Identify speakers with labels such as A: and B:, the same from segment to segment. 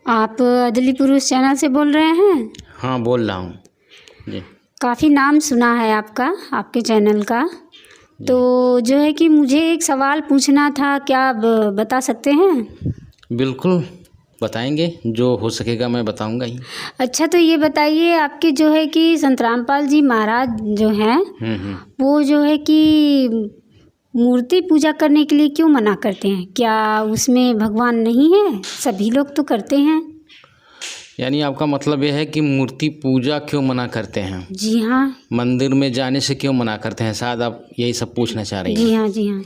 A: आप अदली पुरुष चैनल से बोल रहे हैं?
B: हाँ, बोल रहा हूँ जी।
A: काफ़ी नाम सुना है आपका, आपके चैनल का। तो जो है कि मुझे एक सवाल पूछना था, क्या आप बता सकते हैं?
B: बिल्कुल बताएंगे, जो हो सकेगा मैं बताऊंगा ही।
A: अच्छा, तो ये बताइए, आपके जो है कि संत रामपाल जी महाराज जो हैं, वो जो है कि मूर्ति पूजा करने के लिए क्यों मना करते हैं? क्या उसमें भगवान नहीं है? सभी लोग तो करते हैं।
B: यानी आपका मतलब यह है कि मूर्ति पूजा क्यों मना करते हैं?
A: जी हाँ।
B: मंदिर में जाने से क्यों मना करते हैं? शायद आप यही सब पूछना चाह रही हैं।
A: जी हाँ, जी हाँ।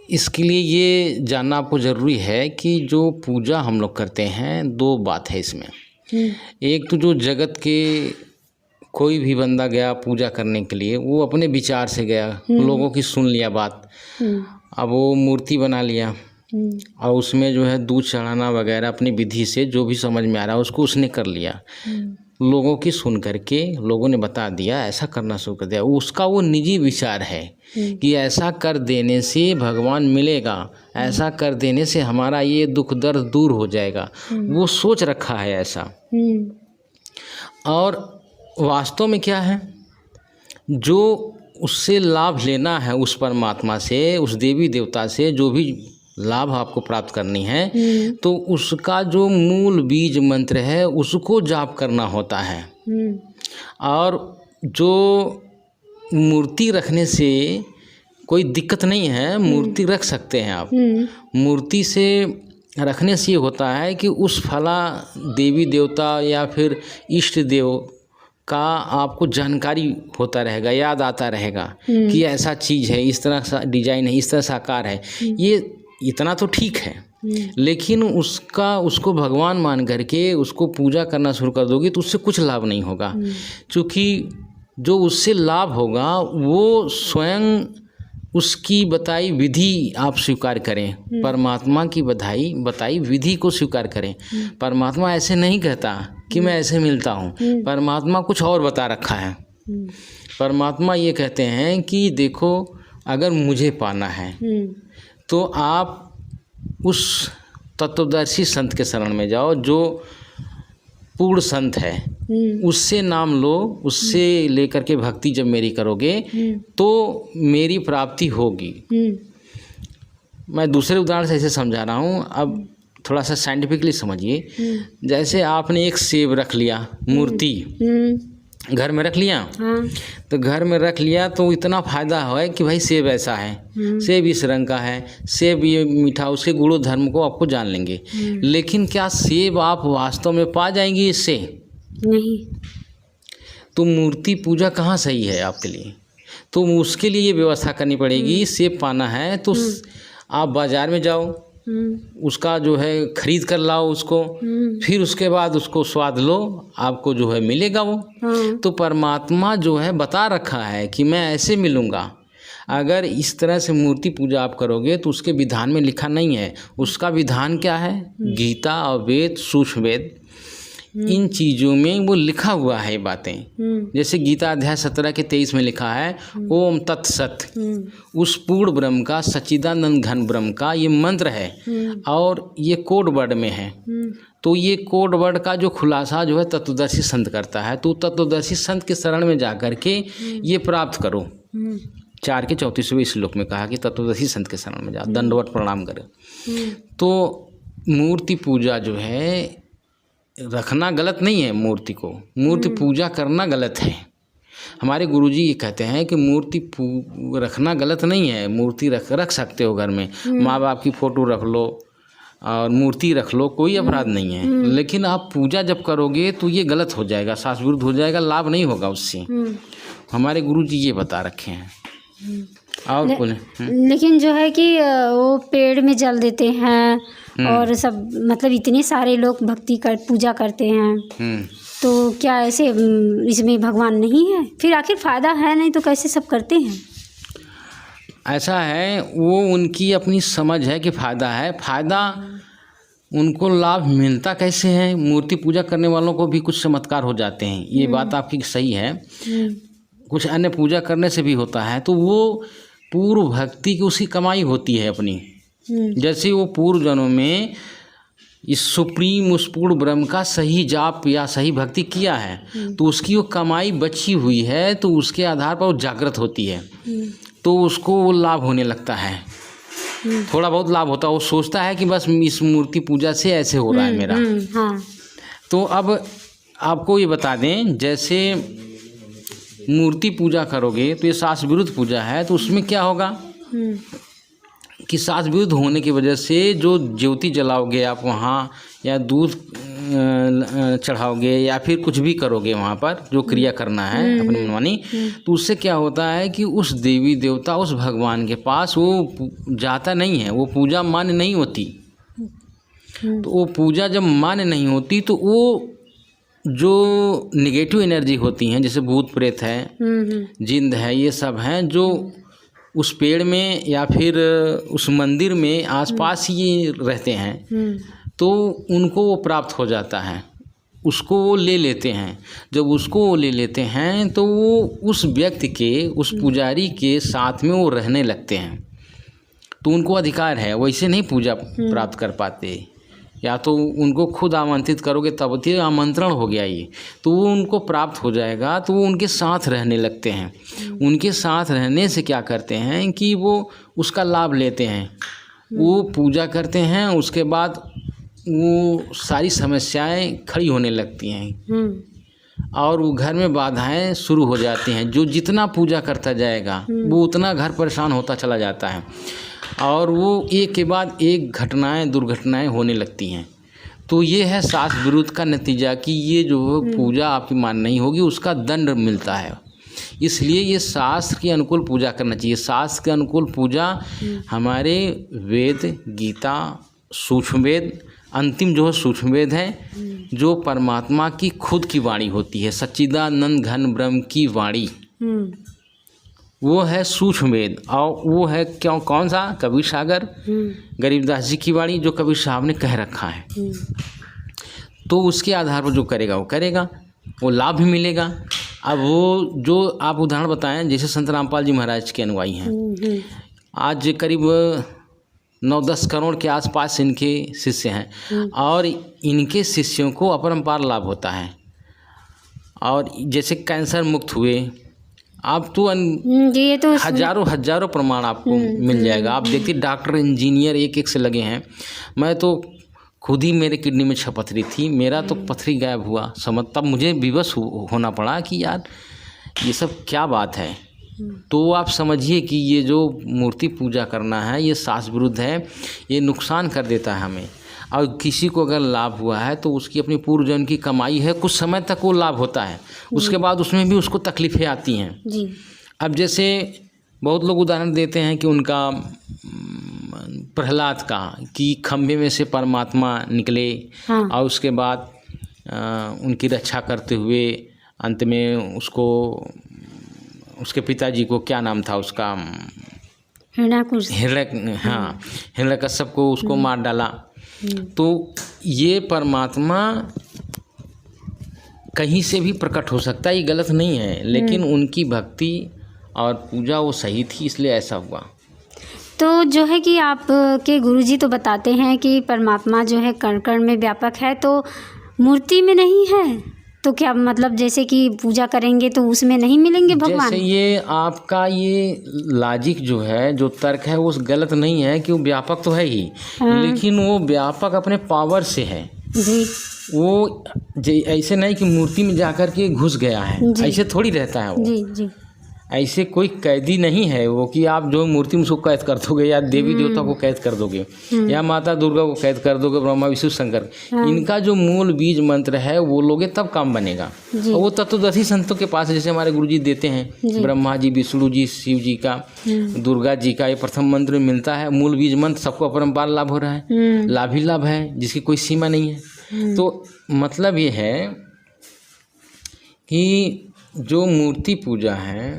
B: इसके लिए ये जानना आपको ज़रूरी है कि जो पूजा हम लोग करते हैं, दो बात है इसमें। एक तो जो जगत के कोई भी बंदा गया पूजा करने के लिए, वो अपने विचार से गया, लोगों की सुन लिया बात, अब वो मूर्ति बना लिया और उसमें जो है दूध चढ़ाना वगैरह अपनी विधि से जो भी समझ में आ रहा है उसको उसने कर लिया। लोगों की सुन करके लोगों ने बता दिया, ऐसा करना शुरू कर दिया। उसका वो निजी विचार है कि ऐसा कर देने से भगवान मिलेगा, ऐसा कर देने से हमारा ये दुख दर्द दूर हो जाएगा, वो सोच रखा है ऐसा। और वास्तव में क्या है, जो उससे लाभ लेना है उस परमात्मा से, उस देवी देवता से, जो भी लाभ आपको प्राप्त करनी है, तो उसका जो मूल बीज मंत्र है उसको जाप करना होता है। और जो मूर्ति रखने से कोई दिक्कत नहीं है, मूर्ति रख सकते हैं आप। मूर्ति से रखने से ये होता है कि उस फला देवी देवता या फिर इष्ट देव का आपको जानकारी होता रहेगा, याद आता रहेगा कि ऐसा चीज़ है, इस तरह सा डिजाइन है, इस तरह सा आकार है। ये इतना तो ठीक है, लेकिन उसको भगवान मान करके उसको पूजा करना शुरू कर दोगे तो उससे कुछ लाभ नहीं होगा। क्योंकि जो उससे लाभ होगा वो स्वयं उसकी बताई विधि आप स्वीकार करें, परमात्मा की बताई विधि को स्वीकार करें। परमात्मा ऐसे नहीं कहता कि मैं ऐसे मिलता हूँ, परमात्मा कुछ और बता रखा है। परमात्मा ये कहते हैं कि देखो, अगर मुझे पाना है तो आप उस तत्वदर्शी संत के शरण में जाओ, जो पूर्ण संत है, उससे नाम लो, उससे लेकर के भक्ति जब मेरी करोगे तो मेरी प्राप्ति होगी। मैं दूसरे उदाहरण से ऐसे समझा रहा हूँ, अब थोड़ा सा साइंटिफिकली समझिए। जैसे आपने एक सेब रख लिया, मूर्ति घर में रख लिया, तो घर में रख लिया तो इतना फ़ायदा है कि भाई सेब ऐसा है, सेब इस रंग का है, सेब ये मीठा, उसके गुणों धर्म को आपको जान लेंगे। लेकिन क्या सेब आप वास्तव में पा जाएंगे इससे?
A: नहीं।
B: तो मूर्ति पूजा कहाँ सही है आपके लिए? तो उसके लिए ये व्यवस्था करनी पड़ेगी। सेब पाना है तो आप बाज़ार में जाओ, उसका जो है खरीद कर लाओ उसको, फिर उसके बाद उसको स्वाद लो, आपको जो है मिलेगा वो। तो परमात्मा जो है बता रखा है कि मैं ऐसे मिलूँगा। अगर इस तरह से मूर्ति पूजा आप करोगे तो उसके विधान में लिखा नहीं है। उसका विधान क्या है? गीता और वेद, सूक्ष्म वेद, इन चीज़ों में वो लिखा हुआ है बातें। जैसे गीता अध्याय 17 के 23 में लिखा है, ओम तत्सत, उस पूर्ण ब्रह्म का, सच्चिदानंद घन ब्रह्म का ये मंत्र है और ये कोड वर्ड में है। तो ये कोड वर्ड का जो खुलासा जो है तत्वदर्शी संत करता है। तो तत्वदर्शी संत के शरण में जा कर के ये प्राप्त करो। 4 के 34वें श्लोक में कहा कि तत्वदर्शी संत के शरण में जाओ, दंडवत प्रणाम करो। तो मूर्ति पूजा जो है रखना गलत नहीं है, मूर्ति को, मूर्ति पूजा करना गलत है। हमारे गुरुजी ये कहते हैं कि मूर्ति रखना गलत नहीं है, मूर्ति रख सकते हो घर में, माँ बाप की फ़ोटो रख लो और मूर्ति रख लो, कोई अपराध नहीं है। लेकिन आप पूजा जब करोगे तो ये गलत हो जाएगा, शास्त्र विरुद्ध हो जाएगा, लाभ नहीं होगा उससे। हमारे गुरुजी ये बता रखे हैं। और
A: लेकिन जो है कि वो पेड़ में जल देते हैं और सब, मतलब इतने सारे लोग भक्ति कर पूजा करते हैं, तो क्या ऐसे इसमें भगवान नहीं है? फिर आखिर फ़ायदा है नहीं तो कैसे सब करते हैं?
B: ऐसा है, वो उनकी अपनी समझ है कि फ़ायदा है। फ़ायदा उनको लाभ मिलता कैसे है? मूर्ति पूजा करने वालों को भी कुछ चमत्कार हो जाते हैं, ये बात आपकी सही है। कुछ अन्य पूजा करने से भी होता है, तो वो पूर्व भक्ति की उसकी कमाई होती है अपनी। जैसे वो पूर्व जन्मों में इस सुप्रीम उस पूर्ण ब्रह्म का सही जाप या सही भक्ति किया है तो उसकी वो कमाई बची हुई है, तो उसके आधार पर वो जागृत होती है, तो उसको वो लाभ होने लगता है, थोड़ा बहुत लाभ होता है। वो सोचता है कि बस इस मूर्ति पूजा से ऐसे हो रहा है मेरा।
A: हाँ।
B: तो अब आपको ये बता दें, जैसे मूर्ति पूजा करोगे तो ये शास्त्र विरुद्ध पूजा है, तो उसमें क्या होगा कि शास्त्र विरुद्ध होने की वजह से जो ज्योति जलाओगे आप वहाँ, या दूध चढ़ाओगे या फिर कुछ भी करोगे वहाँ पर जो क्रिया करना है अपनी मनमानी, तो उससे क्या होता है कि उस देवी देवता उस भगवान के पास वो जाता नहीं है, वो पूजा मान्य नहीं होती। तो वो पूजा जब मान्य नहीं होती तो वो जो निगेटिव एनर्जी होती हैं, जैसे भूत प्रेत है, जिंद है, ये सब हैं जो उस पेड़ में या फिर उस मंदिर में आसपास ही रहते हैं, तो उनको वो प्राप्त हो जाता है, उसको वो ले लेते हैं। जब उसको वो ले लेते हैं तो वो उस व्यक्ति के, उस पुजारी के साथ में वो रहने लगते हैं, तो उनको अधिकार है, वैसे नहीं पूजा प्राप्त कर पाते। या तो उनको खुद आमंत्रित करोगे तब तो आमंत्रण हो गया ये, तो वो उनको प्राप्त हो जाएगा, तो वो उनके साथ रहने लगते हैं। उनके साथ रहने से क्या करते हैं कि वो उसका लाभ लेते हैं, वो पूजा करते हैं, उसके बाद वो सारी समस्याएं खड़ी होने लगती हैं और वो घर में बाधाएं शुरू हो जाती हैं। जो जितना पूजा करता जाएगा वो उतना घर परेशान होता चला जाता है और वो एक के बाद एक घटनाएं, दुर्घटनाएं होने लगती हैं। तो ये है शास्त्र विरुद्ध का नतीजा कि ये जो पूजा आपकी मान नहीं होगी उसका दंड मिलता है। इसलिए ये शास्त्र के अनुकूल पूजा करना चाहिए। शास्त्र के अनुकूल पूजा हमारे वेद, गीता, सूक्ष्म वेद, अंतिम जो सूक्ष्म वेद है, जो परमात्मा की खुद की वाणी होती है, सच्चिदानंद घन ब्रह्म की वाणी, वो है सूक्ष्म वेद। और वो है क्यों, कौन सा? कबीर सागर, गरीबदास जी की वाणी, जो कबीर साहब ने कह रखा है। तो उसके आधार पर जो करेगा वो करेगा, वो लाभ भी मिलेगा। अब वो जो आप उदाहरण बताएं, जैसे संत रामपाल जी महाराज के अनुयायी हैं, आज करीब 9-10 करोड़ के आसपास इनके शिष्य हैं और इनके शिष्यों को अपरंपार लाभ होता है। और जैसे कैंसर मुक्त हुए, आप तो
A: ये तो
B: हजारों प्रमाण आपको मिल जाएगा। आप देखिए डॉक्टर, इंजीनियर एक एक से लगे हैं। मैं तो खुद ही, मेरे किडनी में 6 पथरी थी, मेरा तो पथरी गायब हुआ, तब मुझे विवश होना पड़ा कि यार ये सब क्या बात है। तो आप समझिए कि ये जो मूर्ति पूजा करना है ये शास्त्र विरुद्ध है, ये नुकसान कर देता है हमें। और किसी को अगर लाभ हुआ है तो उसकी अपनी पूर्व जन्म की कमाई है, कुछ समय तक वो लाभ होता है, उसके बाद उसमें भी उसको तकलीफ़ें आती हैं जी। अब जैसे बहुत लोग उदाहरण देते हैं कि उनका प्रहलाद का, कि खम्भे में से परमात्मा निकले और उसके बाद उनकी रक्षा करते हुए अंत में उसको, उसके पिताजी को क्या नाम था उसका, हिरण्यकश्यप को उसको मार डाला। तो ये परमात्मा कहीं से भी प्रकट हो सकता है, ये गलत नहीं है, लेकिन उनकी भक्ति और पूजा वो सही थी, इसलिए ऐसा हुआ।
A: तो जो है कि आप के गुरुजी तो बताते हैं कि परमात्मा जो है कण कण में व्यापक है, तो मूर्ति में नहीं है, तो क्या मतलब जैसे कि पूजा करेंगे तो उसमें नहीं मिलेंगे भगवान?
B: जैसे ये आपका ये लॉजिक जो है, जो तर्क है, वो गलत नहीं है कि वो व्यापक तो है ही, लेकिन वो व्यापक अपने पावर से है जी। वो ऐसे नहीं कि मूर्ति में जाकर के घुस गया है, ऐसे थोड़ी रहता है वो जी जी। ऐसे कोई कैदी नहीं है वो कि आप जो मूर्ति में उसको कैद कर दोगे, या देवी देवता को कैद कर दोगे, या माता दुर्गा को कैद कर दोगे, ब्रह्मा विष्णु शंकर। इनका जो मूल बीज मंत्र है वो लोगे तब काम बनेगा। और वो तत्वदर्शी संतों के पास, जैसे हमारे गुरुजी देते हैं, ब्रह्मा जी, विष्णु जी, शिव जी का, दुर्गा जी का, ये प्रथम मंत्र में मिलता है। मूल बीज मंत्र, सबको अपरंपार लाभ हो रहा है, लाभ ही लाभ है, जिसकी कोई सीमा नहीं है। तो मतलब ये है कि जो मूर्ति पूजा है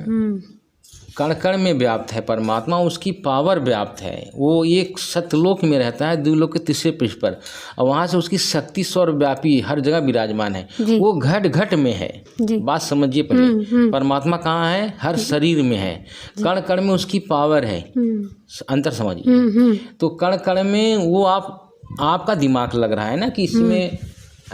B: कण कण में व्याप्त है परमात्मा, उसकी पावर व्याप्त है। वो एक सत्यलोक में रहता है, द्विलोक के तीसरे पृष्ठ पर, और वहाँ से उसकी शक्ति सर्वव्यापी हर जगह विराजमान है। वो घट घट में है, बात समझिए पहले। परमात्मा कहाँ है? हर शरीर में है, कण कण में उसकी पावर है, अंतर समझिए। तो कण कण में वो आप आपका दिमाग लग रहा है ना कि इसमें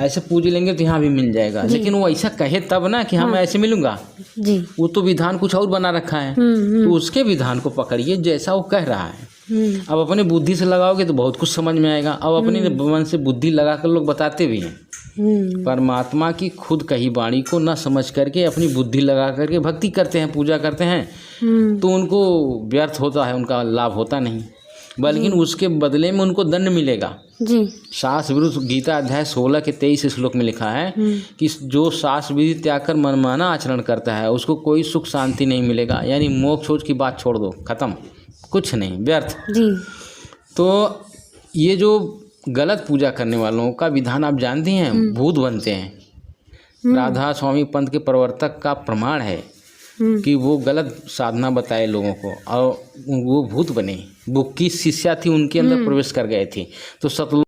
B: ऐसे पूज लेंगे तो यहाँ भी मिल जाएगा, लेकिन वो ऐसा कहे तब ना कि हाँ मैं ऐसे मिलूंगा,
A: जी।
B: वो तो विधान कुछ और बना रखा है। तो उसके विधान को पकड़िए जैसा वो कह रहा है। अब अपने बुद्धि से लगाओगे तो बहुत कुछ समझ में आएगा। अब अपने मन से बुद्धि लगा कर लोग बताते भी हैं। परमात्मा की खुद कही वाणी को न समझ करके अपनी बुद्धि लगा करके भक्ति करते हैं, पूजा करते हैं, तो उनको व्यर्थ होता है, उनका लाभ होता नहीं, बल्कि उसके बदले में उनको दंड मिलेगा।
A: जी।
B: शास्त्र विरुद्ध गीता अध्याय 16 के 23 श्लोक में लिखा है कि जो शास्त्र विधि त्याग कर मनमाना आचरण करता है उसको कोई सुख शांति नहीं मिलेगा। यानी मोक्ष सोच की बात छोड़ दो, खत्म, कुछ नहीं, व्यर्थ।
A: जी।
B: तो ये जो गलत पूजा करने वालों का विधान आप जानती हैं, भूत बनते हैं। राधा स्वामी पंथ के प्रवर्तक का प्रमाण है कि वो गलत साधना बताए लोगों को और वो भूत बने। वो की शिष्या थी, उनके अंदर प्रवेश कर गए थे। तो सतलोक